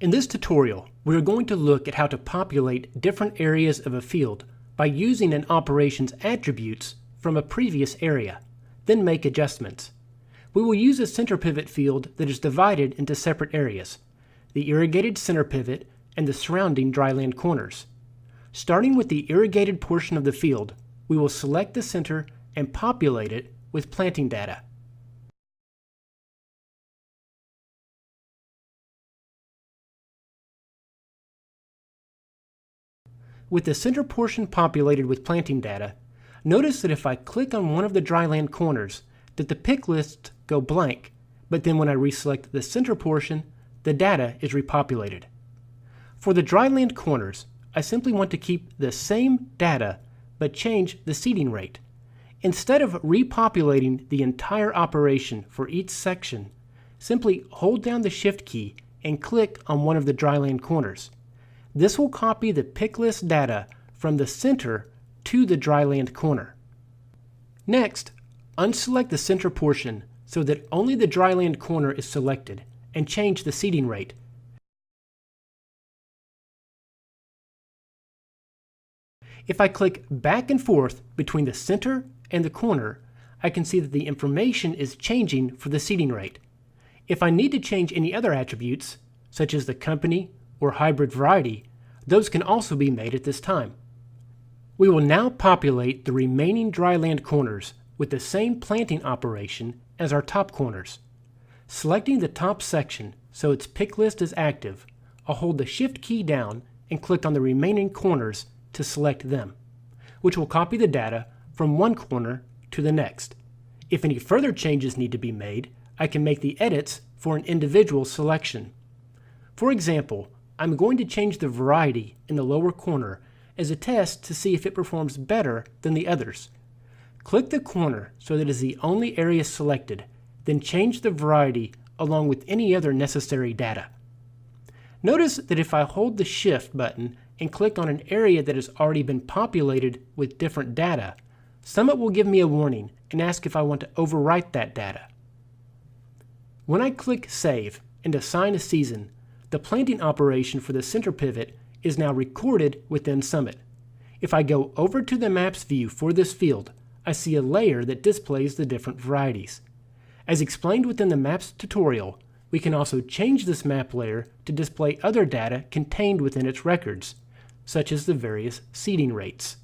In this tutorial, we are going to look at how to populate different areas of a field by using an operation's attributes from a previous area, then make adjustments. We will use a center pivot field that is divided into separate areas, the irrigated center pivot and the surrounding dryland corners. Starting with the irrigated portion of the field, we will select the center and populate it with planting data. With the center portion populated with planting data, notice that if I click on one of the dryland corners, that the pick lists go blank, but then when I reselect the center portion, the data is repopulated. For the dryland corners, I simply want to keep the same data, but change the seeding rate. Instead of repopulating the entire operation for each section, simply hold down the Shift key and click on one of the dryland corners. This will copy the pick list data from the center to the dryland corner. Next, unselect the center portion so that only the dryland corner is selected and change the seeding rate. If I click back and forth between the center and the corner, I can see that the information is changing for the seeding rate. If I need to change any other attributes, such as the company or hybrid variety, those can also be made at this time. We will now populate the remaining dryland corners with the same planting operation as our top corners. Selecting the top section so its pick list is active, I'll hold the Shift key down and click on the remaining corners to select them, which will copy the data from one corner to the next. If any further changes need to be made, I can make the edits for an individual selection. For example, I'm going to change the variety in the lower corner as a test to see if it performs better than the others. Click the corner so that it is the only area selected, then change the variety along with any other necessary data. Notice that if I hold the Shift button and click on an area that has already been populated with different data, Summit will give me a warning and ask if I want to overwrite that data. When I click Save and assign a season, the planting operation for the center pivot is now recorded within Summit. If I go over to the Maps view for this field, I see a layer that displays the different varieties. As explained within the Maps tutorial, we can also change this map layer to display other data contained within its records, such as the various seeding rates.